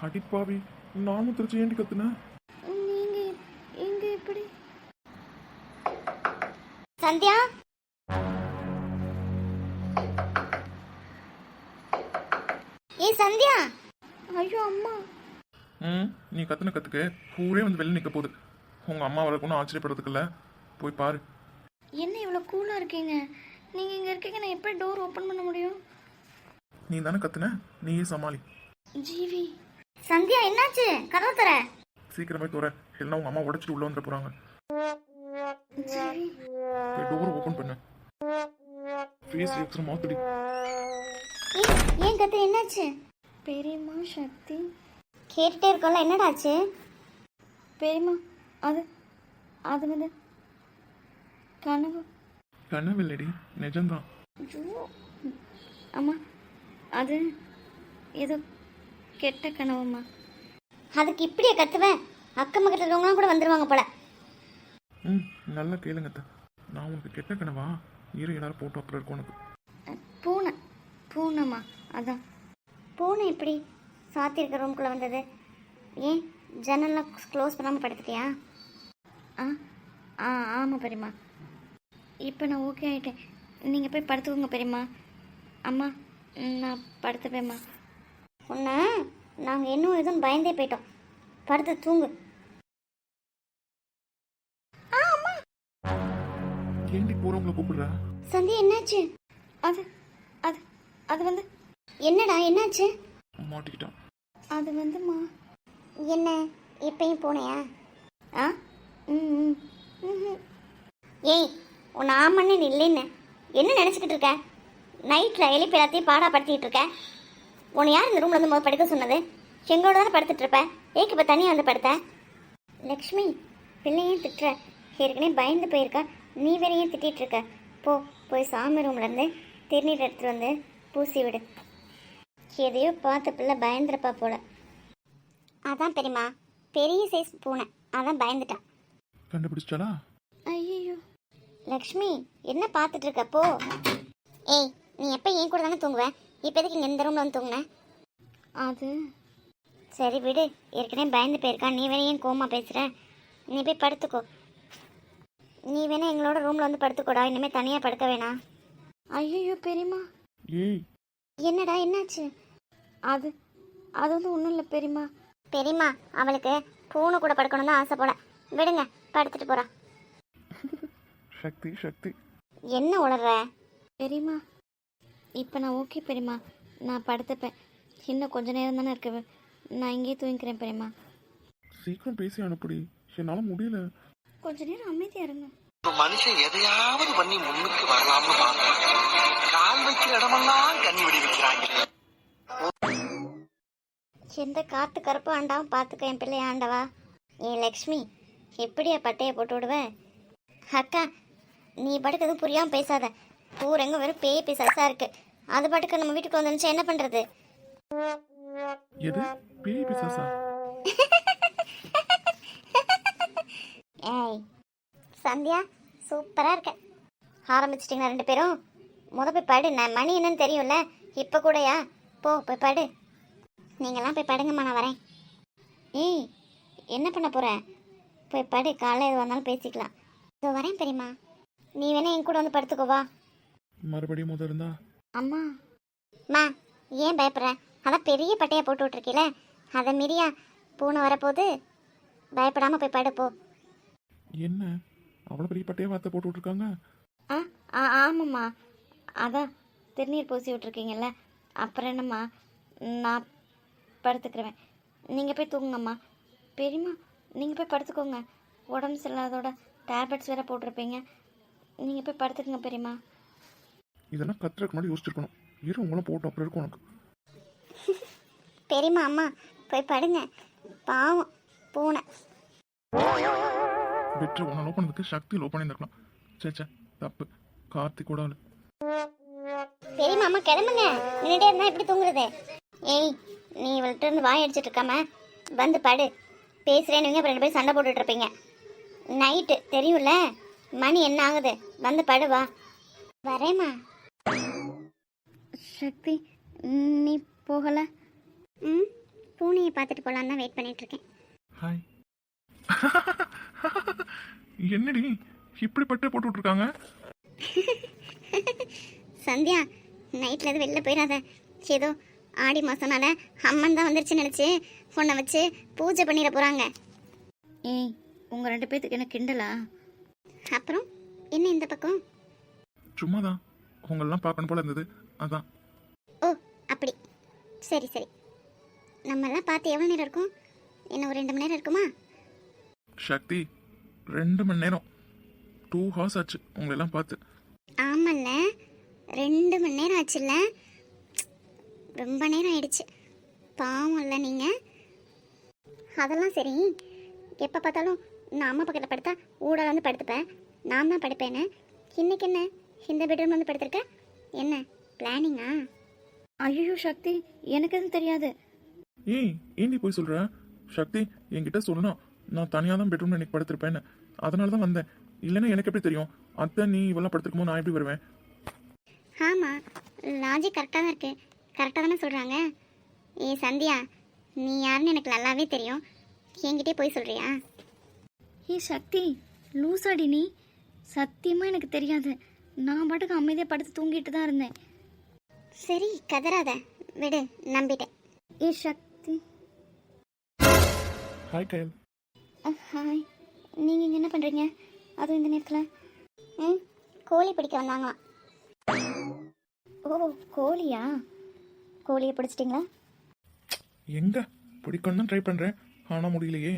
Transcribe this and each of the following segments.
அடிப்பாவி, நானும் திருச்சி ஏண்டி கத்துனேன்? நீங்க எங்க எப்படி? சந்தியா, ஏ சந்தியா. ஐயோ அம்மா. நீ கத்துன கத்துக்கு ஊரே வந்து வெளில நிக்க போகுது. உங்க அம்மா வரக்குன்னு ஆச்சரியப்படுறதுக்கு இல்ல, போய் பாரு. என்ன இவ்வளோ கூலாக இருக்கீங்க? நீங்கள் இங்கே இருக்கீங்க, நான் எப்படி டோர் ஓப்பன் பண்ண முடியும்? நீ தானே கத்துன, நீயே சமாளி. ஜீவி. சந்தியா என்னாச்சு? கதவு தர. சீக்கிரமே தோற, இல்லைன்னா உங்க அம்மா உடைச்சிட்டு உள்ள வந்துட போறாங்க. ஜீவி. டோர் ஓப்பன் பண்ணு. ஃபேஸ் ரியாக்ஷன் மாத்துடி. ஏன் கத்து, என்னாச்சு? பெரியம்மா சக்தி கேட்டுட்டே இருக்கோம்ல, என்னடாச்சு? பெரியம்மா அது அது வந்து கனவு. கனவு இல்லடி, நிஜம்தான். ஐயோ அம்மா, அது ஏதோ கெட்ட கனவும்மா. அதுக்கு இப்படியே கத்துவேன்? அக்கம் பக்கத்தில் இருக்கவங்களாம் கூட வந்துடுவாங்க போல. நல்லா கேளுங்க. நான் உனக்கு கெட்ட கனவா? இரு, எல்லாரும் போட்டோ அப்புறம் இருக்கும் உனக்கு. பூனை. பூனைம்மா, அதான். பூனை எப்படி சாத்தி இருக்க ரூம்குள்ளே வந்தது? ஏன் ஜன்னல்லாம் க்ளோஸ் பண்ணாமல் படுத்துட்டியா? ஆமாம் பெரியம்மா. இப்போ நான் ஓகே ஆகிட்டேன். நீங்கள் போய் படுத்துக்கோங்க பெரியம்மா. அம்மா நான் படுத்துப்பேம்மா. உன்னை நாங்கள் இன்னும் எதுவும் பயந்தே போயிட்டோம். படுத்து தூங்கு. ஏண்டி போறவங்கள கூப்பிடுற? சந்தியா என்னாச்சு? அது அது அது வந்து என்னடா என்னாச்சு? மாட்டிக்கிட்டான். அது வந்துமா. என்ன இப்பயும் போனையா? ஏய், உன் ஆமன்னு இல்லைன்னு என்ன நினச்சிக்கிட்டு இருக்க? நைட்டில் எழுப்பி எல்லாத்தையும் பாடாப்படுத்திக்கிட்டு இருக்க. உன்னை யார் இந்த ரூமில் வந்து முதல் படுக்க சொன்னது? எங்களோட தானே படுத்துட்டு இருப்ப. ஏக்கு இப்போ தனியாக வந்து படுத்த? லக்ஷ்மி, பிள்ளையும் திட்டுற. ஏற்கனவே பயந்து போயிருக்கா, நீ வேறையும் திட்டிகிட்டு இருக்க. போய் சாமி ரூம்லேருந்து திருநீர் எடுத்துகிட்டு வந்து பூசி விடு. எதையோ பார்த்த பிள்ளை பயந்துருப்பா போல. அதான் பெரியம்மா, பெரிய சைஸ் பூனை, அதான் பயந்துட்டான். கண்டுபிடிச்சிட்டாளா? ஐயோ லக்ஷ்மி, என்ன பார்த்துட்டு இருக்க? போ. ஏய், நீ எப்போ என் கூட தானே தூங்குவேன்? இப்போ எதுக்கு இங்கே இந்த ரூமில் வந்து தூங்குன? அது சரி விடு, ஏற்கனவே பயந்து போயிருக்கா. நீ வேணா ஏன் கோமா பேசுகிற? நீ போய் படுத்துக்கோ. நீ வேணா எங்களோட ரூமில் வந்து படுத்துக்கோடா, இனிமேல் தனியாக படுக்க வேணாம். ஐயோ பெரியம்மா. ஏய், என்னடா என்னாச்சு? அது அது வந்து ஒன்றும் இல்லை பெரியம்மா. பெரியம்மா அவளுக்கு பூனை கூட படுக்கணும் தான் ஆசைப்பட. விடுங்க, படுத்துட்டு போறா. சக்தி சக்தி என்ன உளற பெரியம்மா? இப்போ நான் ஓகே பெரியம்மா, நான் படுத்துப்பேன். இன்னும் கொஞ்ச நேரம் தானே இருக்கு, நான் இங்கேயே தூங்கிக்கிறேன் பெரியம்மா. சீக்கிரம் பேசி அனுப்புடி, என்னால முடியல. கொஞ்ச நேரம் அமைதியா இருங்க. மனுஷன் எதையாவது பண்ணி முன்னுக்கு வரலாம்னு கால் வைக்கிற இடமெல்லாம் கண்ணி விடி வைக்கிறாங்க. எந்த காத்து கருப்பு ஆண்டாவும் பார்த்துக்க என் பிள்ளை ஆண்டவா. ஏன் லக்ஷ்மி, எப்படியா பட்டையை போட்டு விடுவேன்? அக்கா, நீ பாட்டுக்கு எதுவும் புரியாமல் பேசாத. ஊரெங்க வெறும் பேய் பிசாசா இருக்கு. அது பாட்டுக்கு நம்ம வீட்டுக்கு வந்துருந்துச்சு, என்ன பண்றது? எது பேய் பிசாசா? ஏய் சந்தியா, சூப்பரா இருக்க. ஆரம்பிச்சிட்டிங்களா ரெண்டு பேரும்? போய் படு. நான் மணி என்னன்னு தெரியும்ல இப்போ கூடயா? போய் படு. நீங்கள்லாம் போய் படுங்கம்மா, நான் வரேன். ஏய், என்ன பண்ண போற? போய் படு, காலையில் எது வந்தாலும் பேசிக்கலாம். இதோ வரேன் பெரியம்மா. நீ வேணா என் கூட வந்து படுத்துக்கோவா. மறுபடியும் முதல் இருந்தா? அம்மா ஏன் பயப்படுற? அதான் பெரிய பட்டையை போட்டு விட்டுருக்கீல, அதை மீறியா பூனை வரப்போகுது. பயப்படாமல் போய் படு, போ. என்ன அவ்வளோ பெரிய பட்டையை வார்த்தை போட்டு விட்ருக்காங்க? ஆமாம்மா, அதான் திருநீர் பூசி விட்ருக்கீங்கல்ல, அப்புறம் என்னம்மா, நான் படுத்துக்கிறேன். நீங்கள் போய் தூங்குங்கம்மா. பெரியம்மா நீங்கள் போய் படுத்துக்கோங்க. உடம்பு சரியில்லாதோட டேப்லெட்ஸ் வேறு போட்டிருப்பீங்க. நீங்கள் போய் படுத்துக்கங்க பெரியம்மா. இதெல்லாம் கத்துறதுக்கு முன்னாடி யோசிச்சிருக்கணும். இரு, உங்களும் போட்டோம் அப்புறம் இருக்கும் உனக்கு. பெரியம்மா, அம்மா போய் படுங்க. பாவம் பூனை. பெற்று உன்னை லோ பண்ணதுக்கு சக்தி லோ பண்ணியிருந்துருக்கலாம். சேச்சா, தப்பு. கார்த்திக் கூட பெரியம்மா, அம்மா கிளம்புங்க. நின்றுட்டே இருந்தா எப்படி தூங்குறது? ஏய், நீ இவள்கிட்ட இருந்து வாய் அடிச்சிட்டு இருக்காம வந்து படு. பேசுகிறேன்னு அப்புறம் ரெண்டு பேரும் சண்டை போட்டுட்டு இருப்பீங்க. நைட்டு தெரியும்ல, மணி என்ன ஆகுது? வந்து படு, வா. வரேம்மா. சக்தி, நீ போகல? பூனையை பார்த்துட்டு போகலான்னு தான் வெயிட் பண்ணிட்டு இருக்கேன். ஹாய். என்னடி இப்படி பட்டே போட்டு விட்ருக்காங்க? சந்தியா, நைட்டில் எதுவும் வெளில போயிடாத. ஏதோ ஆடி மாதம்னால அம்மன் தான் வந்துருச்சுன்னு நினச்சி உன்னை வச்சு பூஜை பண்ணிட போகிறாங்க. ஏய், உங்கள் 2 பேத்துக்கு என்ன கிண்டலா? அப்புறம் என்ன இந்த பக்கம்? சும்மாதான் உங்களெல்லாம் பார்க்கணும் போல இருந்தது, அதான். ஓ, அப்படி. சரி சரி. நம்மெல்லாம் பார்த்து எவ்வளோ நேரம் இருக்கும்? இன்னும் ஒரு 2 மணி நேரம் இருக்குமா? சக்தி, 2 மணி நேரம், 2 ஹவர்ஸ் ஆச்சு உங்களெல்லாம் பார்த்து. ஆமல்ல, 2 மணி நேரம் ஆச்சுல்ல. ரொம்ப நேரம் ஆயிடுச்சு. பாவம் இல்லை நீங்கள். அதெல்லாம் சரி, எப்போ பார்த்தாலும் நான் அம்மா பக்கத்தில் படுத்தா ஊடால வந்து படுத்துப்பேன், நான் தான் படுப்பேன்னு. இன்னைக்கு என்ன இந்த பெட்ரூம் வந்து படுத்துருக்க? என்ன பிளானிங்கா? ஐயோ சக்தி, எனக்கு எதுவும் தெரியாது. ஏய், ஏண்டி போய் சொல்கிற? சக்தி என்கிட்ட சொல்லணும், நான் தனியாக தான் பெட்ரூமில் இன்னைக்கு படுத்திருப்பேன்னு. அதனால தான் வந்தேன். இல்லைன்னா எனக்கு எப்படி தெரியும்? அத்தை நீ இவெல்லாம் படுத்துருக்கும்போது நான் எப்படி வருவேன்? ஆமாம், லாஜிக் கரெக்டாக தான் இருக்குது. கரெக்டாக தானே சொல்கிறாங்க. ஏ சந்தியா, நீ யாருன்னு எனக்கு நல்லாவே தெரியும். என்கிட்டே போய் சொல்கிறியா? ஏ சக்தி, லூசாடி நீ. சத்தியமாக எனக்கு தெரியாது. நான் பாட்டுக்கு அமைதியாக படுத்து தூங்கிட்டு தான் இருந்தேன். சரி கதறாத, விடு, நம்பிட்டேன். ஏ சக்தி. ஹாய் கயல். ஹாய். நீங்கள் இங்கே என்ன பண்ணுறீங்க அதுவும் இந்த நேரத்தில்? கோழி பிடிக்க வந்தாங்களாம். ஓ, கோழியா? கோழியை பிடிச்சிட்டிங்களா? எங்க பிடிக்கணும் தான் ட்ரை பண்ணுறேன், ஆனால் முடியலையே.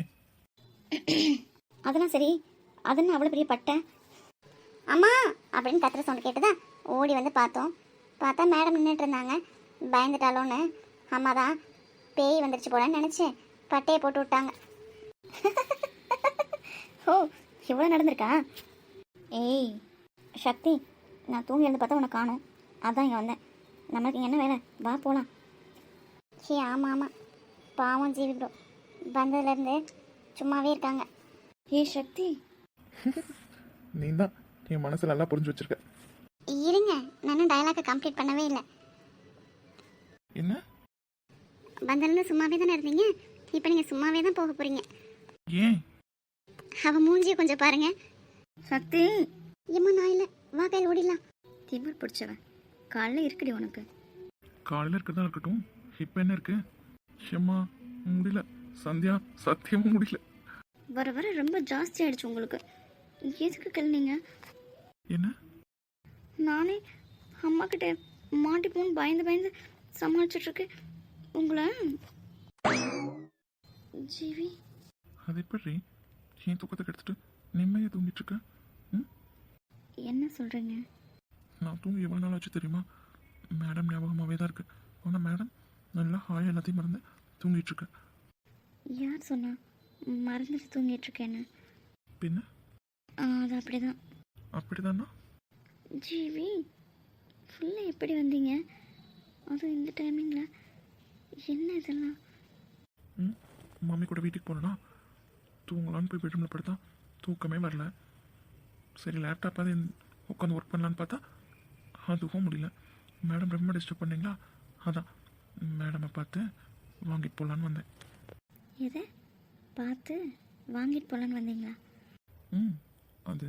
அதெல்லாம் சரி, அதுன்னு அவ்வளோ பெரிய பட்டை. அம்மா அப்படின்னு கத்துற சவுண்ட் கேட்டுதான் ஓடி வந்து பார்த்தோம். பார்த்தா மேடம் நின்றுட்டு இருந்தாங்க. பயந்துட்டாலோன்னு அம்மா தான் பேய் வந்துருச்சு போலன்னு நினச்சி பட்டையை போட்டு விட்டாங்க. ஓ, இவ்வளோ நடந்திருக்கா? ஏய் சக்தி, நான் தூங்கி எழுந்து பார்த்தா உனக்கு காணும். அதான் இங்கே வந்தேன். நம்மளுக்கு இங்கே என்ன வேலை? வா போகலாம். சே ஆமாம் ஆமாம், பாவம் ஜீவி ப்ரோ வந்ததுலேருந்து சும்மாவே இருக்காங்க. ஏய் சக்தி. நீ தான் என் மனசில் நல்லா புரிஞ்சு வச்சிருக்க. இருங்க, நானும் டயலாக்கை கம்ப்ளீட் பண்ணவே இல்லை. என்ன? வந்ததுலேருந்து சும்மாவே தானே இருந்தீங்க, இப்போ நீங்கள் சும்மாவே தான் போக போகிறீங்க. ஏன்? அவன் மூஞ்சியை கொஞ்சம் பாருங்க. சக்தி. ஏம்மா நான் இல்லை, வா கையில் ஓடிடலாம். திமிர் பிடிச்சவன். காலைல இருக்குடி உனக்கு. காலையில் இருக்கிறதா இருக்கட்டும், இப்போ என்ன இருக்கு? ஏம்மா முடியல சந்தியா, சத்தியமாக முடியல. வர வர ரொம்ப ஜாஸ்தி ஆயிடுச்சு உங்களுக்கு. எதுக்கு கிளம்பிங்க? என்ன? நானே அம்மா கிட்ட மாட்டிப்போன்னு பயந்து பயந்து சமாளிச்சுட்ருக்கேன் உங்களை. ஜீவி, அது எப்படி என் தூக்கத்தை கெடுத்துட்டு நிம்மதியாக தூங்கிட்டு இருக்க? என்ன சொல்கிறீங்க? நான் தூங்கி எவ்வளோ நாள் ஆச்சு தெரியுமா? மேடம் ஞாபகமாகவே தான் இருக்கு. ஆனால் மேடம் நல்லா ஹாய் எல்லாத்தையும் மறந்து தூங்கிட்டு இருக்க. யார் சொன்னா மறந்துட்டு தூங்கிட்டுருக்கேன்னு? பின்ன அது அப்படிதான். அப்படிதானா? ஜீவி, ஃபுல்லாக எப்படி வந்தீங்க? அதுவும் இந்த டைமிங்கில்? என்ன இதெல்லாம்? மம்மி கூட வீட்டுக்கு போனேன்னா தூங்கலான்னு போய் பெட்ரூமில் படுத்தா தூக்கமே வரல. சரி லேப்டாப்பாக உட்காந்து ஒர்க் பண்ணலான்னு பார்த்தா அதுவும் முடியல. மேடம் ரொம்ப டிஸ்டர்ப் பண்ணீங்களா, அதான் மேடமை பார்த்து வாங்கிட்டு போகலான்னு வந்தேன். எதை பார்த்து வாங்கிட்டு போகலான்னு வந்தீங்களா? அது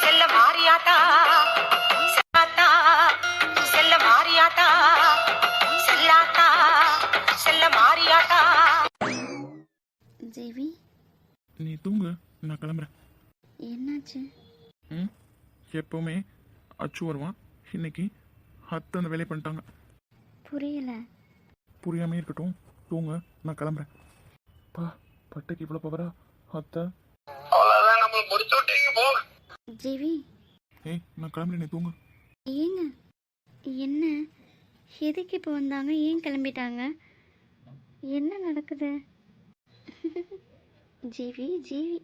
செல்ல மாறியாத்தா, செல்ல மாறியாத்தா, செல்லாத்தா, செல்ல மாறியாத்தா. ஜீவி, நீ தூங்கு, நான் கிளம்புறேன். என்னாச்சு? எப்போவுமே அச்சு வருவான், இன்னைக்கு அத்தை அந்த வேலையை பண்ணிட்டாங்க. புரியல. புரியாமே இருக்கட்டும், தூங்க, நான் கிளம்புறேன். பட்டைக்கு இவ்வளோ பவரா அத்தை? அவ்வளவுதான், நம்ம முடிச்சு விட்டீங்க போ. ஜீவி, ஏய் நான் கிளம்புறேன், நீ தூங்கு. ஏங்க என்ன? எதுக்கு இப்போ வந்தாங்க? ஏன் கிளம்பிட்டாங்க? என்ன நடக்குது? ஜீவி ஜீவி.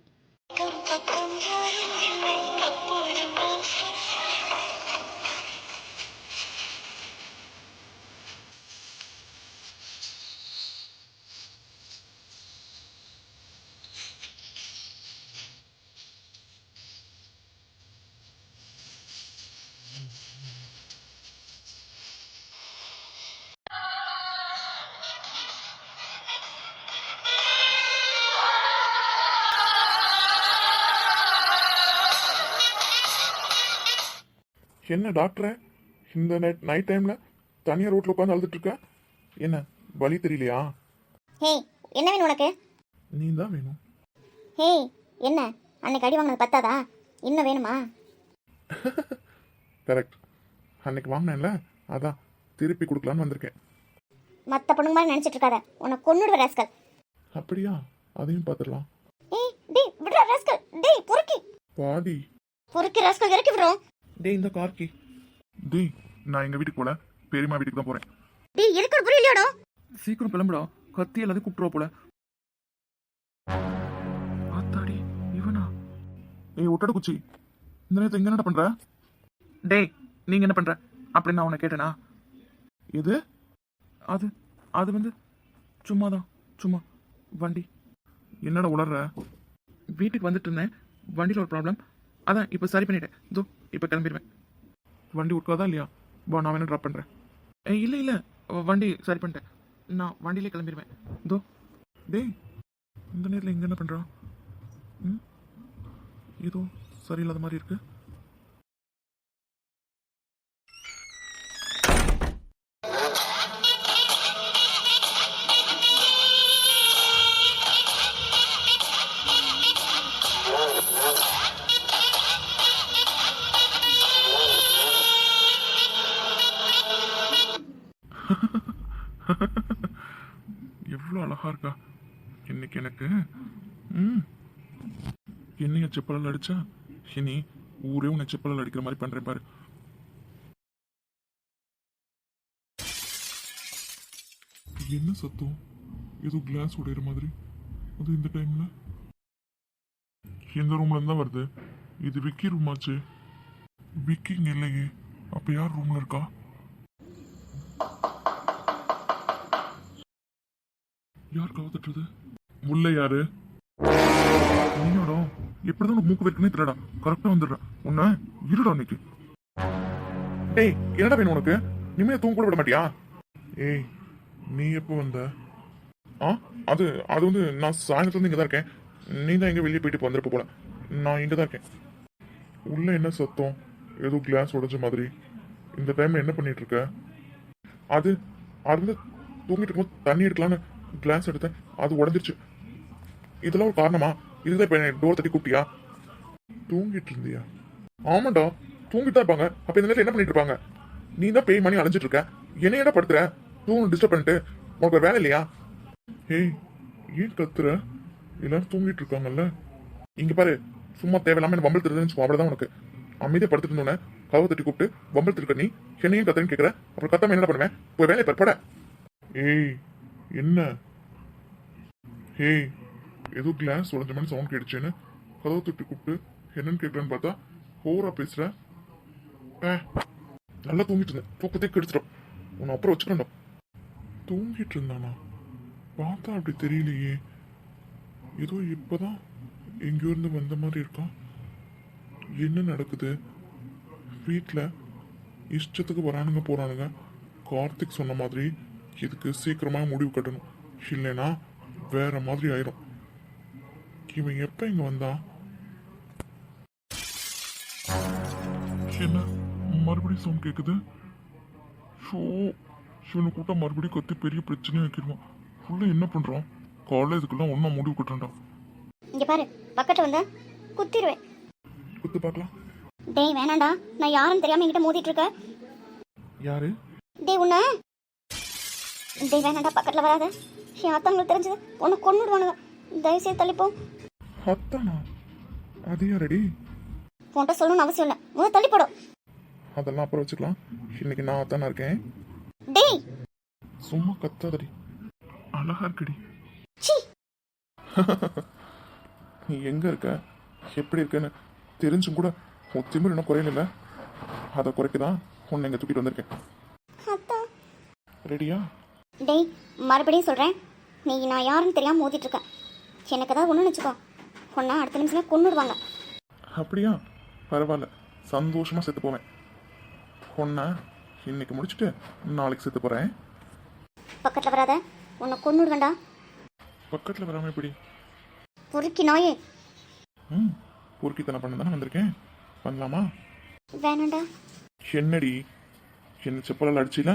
என்ன டாக்டரை இந்த நைட் டைமில் தனியாக ரோட்டில் உட்காந்து அழுதுட்டு இருக்க? என்ன வழி தெரியலையா? ஹே, என்ன வேணும் உனக்கு? நீ தான் வேணும். ஹே, என்ன அன்னைக்கு அடி வாங்கினது பத்தாதா? இன்னும் வேணுமா? கரெக்ட். அன்னைக்கு வாங்கினேன்ல, அதான் திருப்பி கொடுக்கலான்னு வந்திருக்கேன். மற்ற பொண்ணுங்க மாதிரி நினச்சிட்டு இருக்காத, உன்னை கொன்னுடுவ ராஸ்கல். அப்படியா? அதையும் பார்த்துடலாம். ஏய் டேய், விட்றா ராஸ்கல். டேய் பொறுக்கி பாடி. பொறுக்கி ராஸ்கல், இறக்கி விடுறோம். டேய் இந்த கார்க்கி. டேய் நான் எங்கள் வீட்டுக்கு போல, பெரியம்மா வீட்டுக்கு தான் போகிறேன். டேய் எதுக்கு ஒரு புரியலையோடா? சீக்கிரம் கிளம்புடா, கத்தி எல்லாத்தையும் கூப்பிட்டுருவா போல. ஆத்தாடி இவனா? ஏய் ஒட்டட குச்சி, இந்த நேரத்தை எங்க என்ன பண்ற? டேய் நீங்க என்ன பண்ற அப்படின்னு நான் உன்னை கேட்டேனா? எது? அது அது வந்து சும்மாதான், சும்மா வண்டி. என்னடா உளர்ற? வீட்டுக்கு வந்துட்டு இருந்தேன், வண்டியில் ஒரு ப்ராப்ளம், அதான் இப்போ சரி பண்ணிட்டேன். இதோ இப்போ கிளம்பிடுவேன். வண்டி விட்காதா இல்லையா? வா நான் வேணும் ட்ராப் பண்ணுறேன். இல்லை இல்லை, வண்டி சரி பண்ணிட்டேன், நான் வண்டியிலே கிளம்பிடுவேன். இதோ. டேய் இந்த நேரத்தில் இங்கே என்ன பண்ணுறான்? ம், ஏதோ சரியில்லாத மாதிரி இருக்கு. எவ்வளோ அழகா இருக்கா இன்னைக்கு எனக்கு. என்னைய செப்பலால் அடிச்சா இனி ஊரே உன்னை செப்பலால் அடிக்கிற மாதிரி பண்றேன் பாரு. என்ன சத்தம்? ஏதோ கிளாஸ் உடையிற மாதிரி. அது இந்த டைம்ல எந்த ரூம்ல இருந்தா வருது? இது விக்கி ரூம் ஆச்சு. விக்கி இங்க இல்லையே, அப்ப யார் ரூம்ல இருக்கா? யார் கவு தட்டுறது? உள்ள யாரு? நீயோட எப்படிதான் உனக்கு மூக்கு வைக்கனே தெரியடா. கரெக்டா வந்துடுறேன் உன்ன. இருடா இன்னைக்கு. ஏய் என்னடா வேணும் உனக்கு? நிம்மதியா தூங்க கூட விட மாட்டியா? ஏய் நீ எப்போ வந்த? அது அது வந்து நான் சாயந்தரத்துல இங்கே தான் இருக்கேன். நீ தான் எங்க வெளியே போயிட்டு வந்துருப்ப போல. நான் இங்கே தான் இருக்கேன். உள்ள என்ன சத்தம்? ஏதோ கிளாஸ் உடைஞ்ச மாதிரி. இந்த டைம்ல என்ன பண்ணிட்டு இருக்க? அது அது வந்து தூங்கிட்டு இருக்கும்போது தண்ணி எடுக்கலான்னு கிளாஸ் எடுத்தேன், அது உடஞ்சிருச்சு. இதெல்லாம் ஒரு காரணமா? இதுதான் இப்ப டோர் தட்டி கூப்பிட்டியா? தூங்கிட்டு இருந்தியா? ஆமாண்டா தூங்கிட்டு தான் இருப்பாங்க. அப்ப இந்த நேரத்தில் என்ன பண்ணிட்டு இருப்பாங்க? நீ தான் பேய் மணி அலைஞ்சிட்டு இருக்க. என்னையடா படுத்துற? தூங்க டிஸ்டர்ப் பண்ணிட்டு உனக்கு ஒரு வேலை இல்லையா? ஏய் ஏன் கத்துற? எல்லாரும் தூங்கிட்டு இருக்காங்கல்ல. இங்க பாரு, சும்மா தேவையில்லாம என்ன வம்பல் திருதுன்னு அவ்வளவுதான் உனக்கு. அமைதியா படுத்துட்டு இருந்தோன்னே கதவை தட்டி கூப்பிட்டு வம்பல் திருக்க நீ என்னையும் கத்துறேன்னு கேட்குற. அப்புறம் கத்தாம என்ன பண்ணுவேன்? போய் வேலையை பட. ஏய் என்ன? ஏய் ஏதோ கிளாஸ் உடஞ்ச மாதிரி சவுண்ட் கேட்டுச்சேன்னு கதவை தட்டி கூப்பிட்டு என்னன்னு கேட்கறேன்னு பார்த்தா ஓவரா பேசுற. நல்லா தூங்கிட்டு இருந்தேன், தூக்கத்தே கெடுத்துடும். உன்னை அப்புறம் வச்சுக்கணும். தூங்கிட்டு இருந்தானா? பார்த்தா அப்படி தெரியலையே. ஏதோ இப்பதான் எங்கேயோ இருந்து வந்த மாதிரி இருக்கான். என்ன நடக்குது வீட்டில்? இஷ்டத்துக்கு வரானுங்க போறானுங்க. கார்த்திக் சொன்ன மாதிரி இதுக்கு சீக்கிரமாக முடிவு கட்டணும், இல்லைன்னா வேற மாதிரி ஆயிரும். இவன் எப்ப இங்க வந்தான்? என்ன மறுபடியும் சவுண்ட் கேக்குது? ஷோ இவனை கூட்ட மறுபடியும் கத்தி பெரிய பிரச்சனையும் வைக்கிடுவான். ஃபுல்லா என்ன பண்றான்? காலேஜுக்குலாம் ஒன்னா முடிவு கட்டுறா. இங்க பாரு, பக்கத்துல வந்தா குத்திடுவேன். குத்து பார்க்கலாம். டேய் வேணாண்டா, நான் யாருன்னு தெரியாம என்கிட்ட மோதிட்டு இருக்க. யாரு? டேய் உன்ன. டேய் வேணாண்டா, பக்கத்துல வராத. என் அத்தாங்களுக்கு தெரிஞ்சது உன்னை கொன்னுடுவானுங்க. தயவு செய்து தள்ளிப்போ. அத்தானா? அது யாரடி? உன்கிட்ட சொல்லணும்னு அவசியம் இல்லை, முதல் தள்ளி போடும். அதெல்லாம் அப்புறம் வச்சுக்கலாம். இன்னைக்கு நான் அத்தானா இருக்கேன். டேய் சும்மா கத்தாதடி, அழகா இருக்கடி. சீ நீ எங்க இருக்க, எப்படி இருக்கன்னு தெரிஞ்சும் கூட உன் திமிர் இன்னும் குறையல. அதை குறைக்கதான் உன்னை இங்க தூக்கிட்டு வந்திருக்கேன். அத்தா. ரெடியா? டேய் மறுபடியும் சொல்றேன், நீ நான் யாருன்னு தெரியாம மோதிட்டு இருக்க. எனக்கு ஏதாவது ஒண்ணு வச்சுக்கோ, உன்னை அடுத்த நிமிஷமே கொன்னுடுவாங்க. அப்படியா? பரவாயில்ல, சந்தோஷமா செத்து போவேன். உன்னை இன்னைக்கு முடிச்சுட்டு நாளைக்கு செத்து போறேன். பக்கத்துல வராத, உன்னை கொன்னுடுவேண்டா. பக்கத்துல வராம எப்படி? பொறுக்கி நாயே. பொறுக்கித்தனை பண்ண தானே வந்திருக்கேன், பண்ணலாமா? வேணாண்டா. என்னடி என்ன செப்பலால் அடிச்சில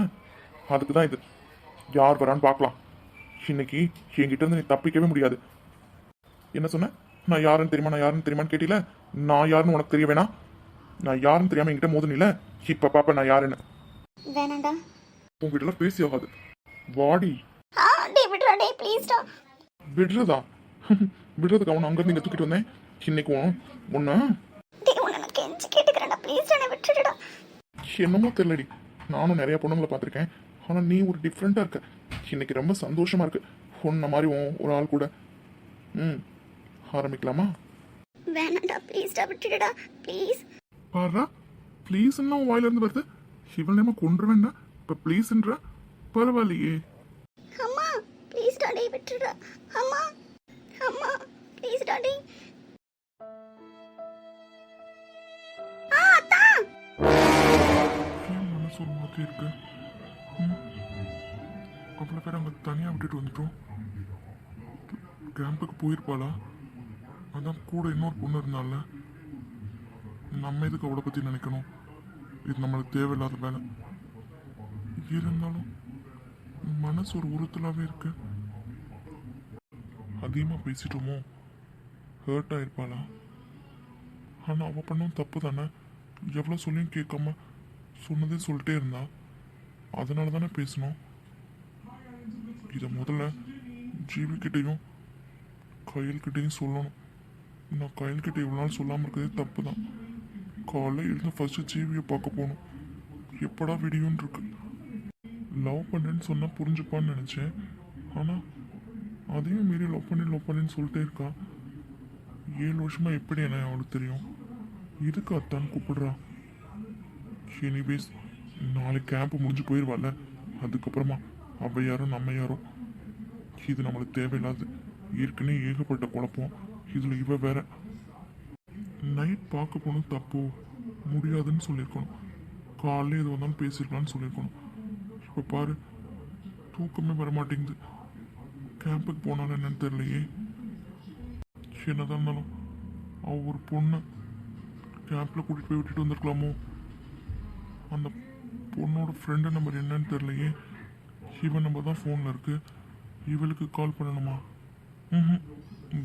அதுக்கு தான் இது. யார் வரான்னு பார்க்கலாம். இன்னைக்கு என்கிட்ட இருந்து நீ தப்பிக்கவே முடியாது. என்ன சொன்ன? நான் யாருன்னு தெரியுமா, நான் யாருன்னு தெரியுமான்னு கேட்டில. நான் யாருன்னு உனக்கு தெரிய வேணாம். நான் யாருன்னு தெரியாம என்கிட்ட மோதுனில, இப்ப பாப்ப நான் யாருன்னு. வேணாண்டா. உங்ககிட்ட எல்லாம் பேசி ஆகாது. வாடி. டேய் விட்றா டேய் ப்ளீஸ்டா. விடுறதா? விடுறதுக்கு அவனை அங்கிருந்து இங்க தூக்கிட்டு வந்தேன். இன்னைக்கு உன்ன டேய் உன்னை நான் கெஞ்சி கேட்டுக்கிறேன்டா ப்ளீஸ்டா, என்னை விட்டுடுடா. என்னமோ தெரியலடி, நானும் நிறைய பொண்ணுங்களை பார்த்துருக்கேன். ஆனா நீ ஒரு டிஃப்ரெண்டா இருக்க. இன்னைக்கு ரொம்ப சந்தோஷமா இருக்கு உன்ன மாதிரி ஒரு ஆள் கூட. ஆரம்பிக்கலாமா? வேணாண்டா ப்ளீஸ்டா, விட்டுடுடா ப்ளீஸ். பாரா, ப்ளீஸ் என்ன வாயில இருந்து வருது? இவள் நேமா கொண்டுருவேன்னா இப்ப ப்ளீஸ்ன்ற. பரவாயில்லையே. அம்மா ப்ளீஸ்டா டேய் விட்டுடுடா. அம்மா அம்மா ப்ளீஸ்டா டேய். அத்தா. ஏன் மனசு ஒரு மாதிரி இருக்கு? அவ்வளோ பேர் அங்கே தனியாக விட்டுட்டு வந்துட்டோம். கேம்புக்கு போயிருப்பாளா? அதான் கூட இன்னொரு பொண்ணு இருந்தால. நம்ம எதுக்கு அவளை பற்றி நினைக்கணும்? இது நம்மளுக்கு தேவையில்லாத வேலை. இருந்தாலும் மனசு ஒரு உறுத்தலாகவே இருக்கு. அதிகமாக பேசிட்டோமோ? ஹர்ட் ஆயிருப்பாளா? ஆனால் அவள் பண்ணும் தப்பு தானே. எவ்வளோ சொல்லியும் கேட்காம சொன்னதே சொல்லிட்டே இருந்தா. அதனால தானே பேசணும். இதை முதல்ல ஜீவிக்கிட்டையும் கையல்கிட்டையும் சொல்லணும். நான் கையல்கிட்ட இவ்வளோ நாள் சொல்லாமல் இருக்கிறதே தப்பு தான். காலையில் இருந்து ஃபஸ்ட்டு ஜீவியை பார்க்க போகணும். எப்படா விடியும்னு இருக்கு. லவ் பண்ணுறேன்னு சொன்னால் புரிஞ்சுப்பான்னு நினச்சேன். ஆனால் அதையும் மீறி லவ் பண்ணின்னு சொல்லிட்டே இருக்கா. 7 வருஷமா எப்படி என்ன அவளுக்கு தெரியும்? இதுக்கு அத்தான் கூப்பிடுறா. எனிவேஸ், நாளைக்கு கேம்ப் முடிஞ்சு போயிடுவாள். அதுக்கப்புறமா அவ யாரும் நம்ம யாரும். இது நம்மளுக்கு தேவையில்லாது. ஏற்கனவே ஏகப்பட்ட குழப்பம். இதில் இவ வேற. நைட் பார்க்க போகணும் தப்போ முடியாதுன்னு சொல்லியிருக்கணும். காலையில் எது வந்தாலும் பேசிருக்கலாம்னு சொல்லியிருக்கணும். இப்போ பாரு, தூக்கமே வர மாட்டேங்குது. கேம்புக்கு போனாலும் என்னன்னு தெரியலையே. என்னதான் இருந்தாலும் அவ ஒரு பொண்ணு கேம்பில் கூட்டிகிட்டு போய் விட்டுட்டு வந்திருக்கலாமோ? அந்த பொண்ணோட ஃப்ரெண்டு நம்பர் என்னன்னு தெரியலையே. இவன் நம்பர் தான் ஃபோனில் இருக்கு. இவளுக்கு கால் பண்ணணுமா?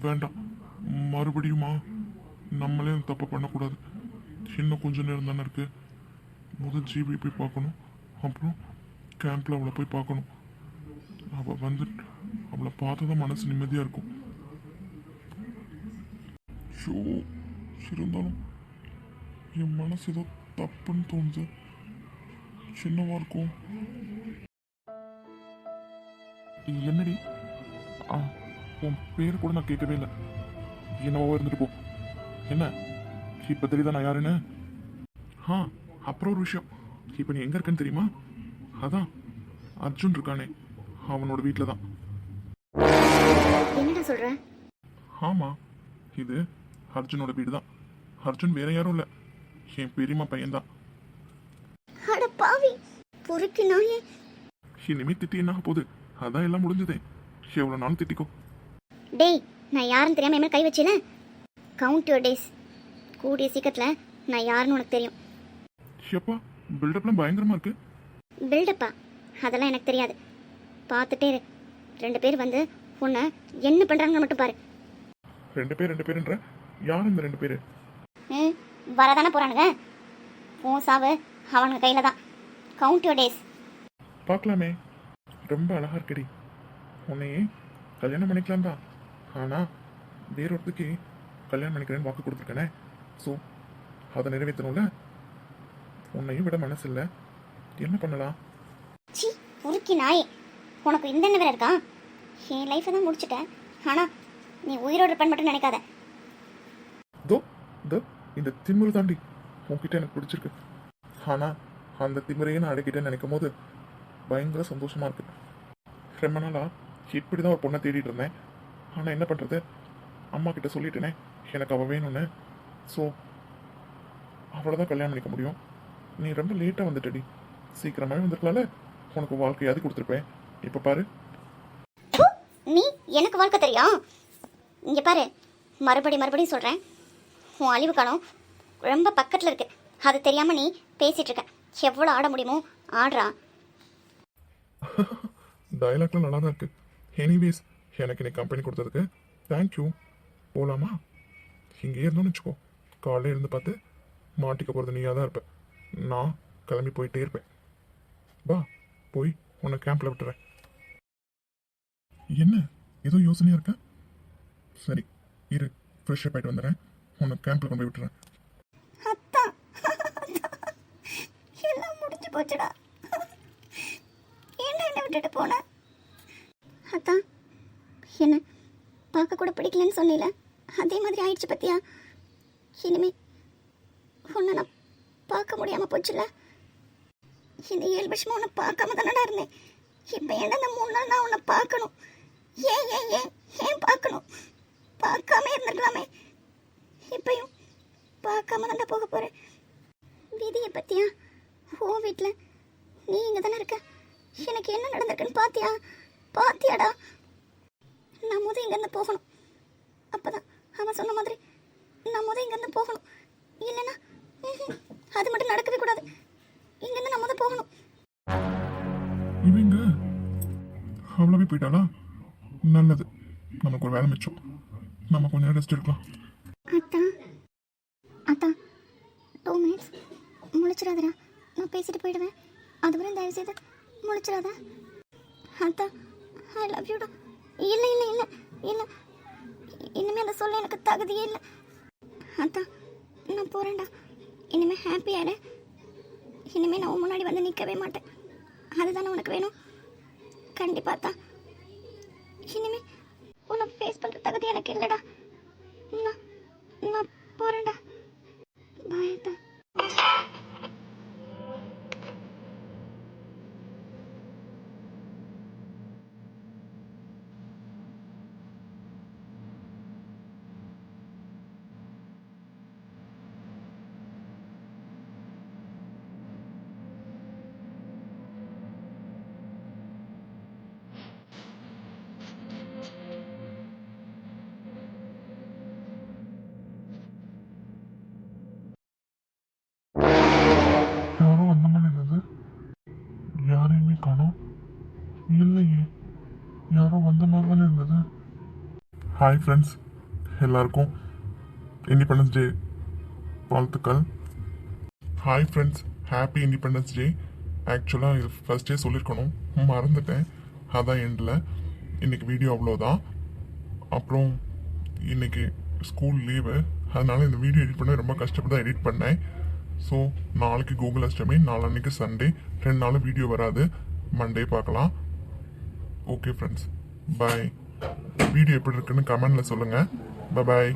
வேண்டாம். மறுபடியுமா? நம்மளே அந்த தப்பை பண்ணக்கூடாது. இன்னும் கொஞ்சம் நேரம் தானே இருக்கு. முதல் ஜிபி போய் பார்க்கணும். அப்புறம் கேம்பில் அவளை போய் பார்க்கணும். அவள் வந்துட்டு அவளை பார்த்ததான் மனசு நிம்மதியாக இருக்கும். ஷோ, இருந்தாலும் என் மனசு ஏதோ தப்புன்னு தோணுது. சின்னவா இருக்கும். என்னடி? உன் பேர் கூட நான் கேட்கவே இல்லை. என்னவோ இருந்துட்டு போ. என்ன இப்போ தெரியுதா நான் யாருன்னு? அப்புறம் ஒரு விஷயம். இப்போ நீ எங்கே இருக்கன்னு தெரியுமா? அதான் அர்ஜுன் இருக்கானே, அவனோட வீட்டில் தான். என்னடா சொல்ற? ஆமாம், இது அர்ஜுனோட வீடு தான். அர்ஜுன் வேற யாரும் இல்லை, என் பெரியம்மா பையன்தான். அட பாவி பொறுக்கி நாயே. இனிமே திட்டி என்ன போகுது? அதான் எல்லாம் முடிஞ்சதே. எவ்வளோ நாள் திட்டிக்கோ. டேய், நான் யாருன்னு தெரியாம என் மேல கை வச்சில. Count your days. கூடிய சீக்கிரத்தில் நான் யாருன்னு உனக்கு தெரியும். எப்பா, பில்டப்லாம் பயங்கரமாக இருக்கு. பில்டப்பா? அதெல்லாம் எனக்கு தெரியாது. பார்த்துட்டே இரு. 2 பேர் வந்து உன்னை என்ன பண்ணுறாங்கன்னு மட்டும் பாரு. 2 பேருன்ற யார் இந்த 2 பேர்? வரதானே போகிறானுங்க. உன் சாவு அவனுங்க கையில் தான். Count your days. பார்க்கலாமே. ரொம்ப அழகா இருக்கடி. உன்னையே கல்யாணம் பண்ணிக்கலாம் தான். ஆனால் வேறொருத்துக்கு கல்யாணம் பண்ணிக்கிறேன்னு வாக்கு கொடுத்துருக்கேனே. ஸோ அதை நிறைவேற்றணும்ல. உன்னையும் விட மனசு இல்லை. என்ன பண்ணலாம்? சி உருக்கி நாயே, உனக்கு இந்த என்ன வேற இருக்கா? என் லைஃப்பை தான் முடிச்சுட்டேன். ஆனால் நீ உயிரோடு இருப்பேன்னு மட்டும் நினைக்காத. தோ இந்த திமிரு தாண்டி உன்கிட்ட எனக்கு பிடிச்சிருக்கு. ஆனால் அந்த திமிரையே நான் அடக்கிட்டேன்னு நினைக்கும் போது பயங்கர சந்தோஷமா இருக்கு. ரொம்ப நாளா இப்படி தான் ஒரு பொண்ணை தேடிட்டு இருந்தேன். ஆனால் என்ன பண்ணுறது, அம்மா கிட்ட சொல்லிட்டேனே எனக்கு அவள் வேணும்னு. ஸோ அவளை தான் கல்யாணம் பண்ணிக்க முடியும். நீ ரொம்ப லேட்டாக வந்துட்டடி. சீக்கிரமாகவே வந்துருக்கலாம்ல. உனக்கு வாழ்க்கையாவது கொடுத்துருப்பேன். இப்போ பாரு. நீ எனக்கு வாழ்க்கை தெரியும். இங்கே பாரு, மறுபடியும் சொல்கிறேன். உன் அழிவு காலம் ரொம்ப பக்கத்தில் இருக்கு. அது தெரியாமல் நீ பேசிகிட்டு இருக்க. எவ்வளோ ஆட முடியுமோ ஆடுறா. டயலாக்லாம் நல்லா தான் இருக்கு. எனிவேஸ் எனக்கு இன்னைக்கு கம்பெனி கொடுத்ததுக்கு தேங்க்யூ. போகலாமா? இங்கேயே இருந்தோம்னு வச்சுக்கோ, காலையில் இருந்து பார்த்து மாட்டிக்க போகிறது நீயாக தான் இருப்பேன். நான் கிளம்பி போயிட்டே இருப்பேன். வா, போய் உன்னை கேம்பில் விட்டுறேன். என்ன ஏதோ யோசனையாக இருக்க? சரி இரு, ஃப்ரெஷ்ஷாக போயிட்டு வந்துடுறேன். உன்னை கேம்பில் கொண்டு போய் விட்டுறேன். அத்தா, எல்லாம் முடிஞ்சு போச்சுடா. என்ன விட்டுட்டு போன? அத்தா, என்ன பார்க்க கூட பிடிக்கலன்னு சொன்னீல, அதே மாதிரி ஆயிடுச்சு பத்தியா? இனிமே உன்னை நான் பார்க்க முடியாமல் போச்சுல. இந்த 7 வருஷமா உன்னை பார்க்காம தானடா இருந்தேன். இப்போ என்ன இந்த 3 நாள் நான் உன்னை பார்க்கணும்? ஏன் ஏன் ஏன் ஏன் பார்க்கணும்? பார்க்காம இருந்திருக்கலாமே. இப்பயும் பார்க்காம தாண்டா போக போகிறேன். விதியை பத்தியா? ஓ வீட்டில் நீ இங்கே தானே இருக்க. எனக்கு என்ன நடந்திருக்குன்னு பாத்தியாடா? நான் இங்கேருந்து போகணும். அப்போதான் அவன் சொன்ன மாதிரி நான் இங்கேருந்து போகணும். இல்லைன்னா அது மட்டும் நடக்கவே கூடாது. இங்கேருந்து நான் போகணும். இவங்க அவ்வளோவே போயிட்டாளா? நல்லது, நமக்கு ஒரு வேலை மிச்சம். நம்ம கொஞ்ச நேரம் ரெஸ்ட் எடுக்கலாம். அத்தா 2 மினிட்ஸ் முழிச்சிடாதடா. நான் பேசிட்டு போயிடுவேன். அதுவரை தயவு செய்து முழிச்சிடாத. அத்தா, ஐ லவ் யூடா. இல்லை இல்லை இல்லை இல்லை, இனிமே அதை சொல்ல எனக்கு தகுதியே இல்லை. அத்தா, நான் போகிறேன்டா. இனிமேல் ஹாப்பியாயிடு. இனிமேல் நான் உன் முன்னாடி வந்து நிற்கவே மாட்டேன். அதுதானே உனக்கு வேணும்? கண்டிப்பாக தான். இனிமேல் உன்னை ஃபேஸ் பண்ணுற தகுதி எனக்கு இல்லைடா. நான் போகிறேன்டா. பாய் அத்தா. யாரோ அந்த மாதிரி இருந்தது, யாரையுமே காணோம். இல்லையே, யாரோ வந்த மாதிரி தானே இருந்தது. ஹாய் ஃப்ரெண்ட்ஸ், எல்லாருக்கும் இண்டிபெண்டன்ஸ் டே வாழ்த்துக்கள். Hi friends, happy independence day. ஆக்சுவலாக இது ஃபர்ஸ்ட் டே சொல்லியிருக்கணும், மறந்துட்டேன். அதான் எண்டில். இன்றைக்கி வீடியோ அவ்வளோதான். அப்புறம் இன்றைக்கி ஸ்கூல் லீவு, அதனால் இந்த வீடியோ எடிட் பண்ண ரொம்ப கஷ்டப்பட்டு தான் எடிட் பண்ணேன். ஸோ நாளைக்கு கூகுள் அஷ்டமி, நாளன்னைக்கு சண்டே, 2 நாளும் வீடியோ வராது. மண்டே பார்க்கலாம். ஓகே ஃப்ரெண்ட்ஸ், பாய். வீடியோ எப்படி இருக்குன்னு கமெண்டில் சொல்லுங்கள். பாய்.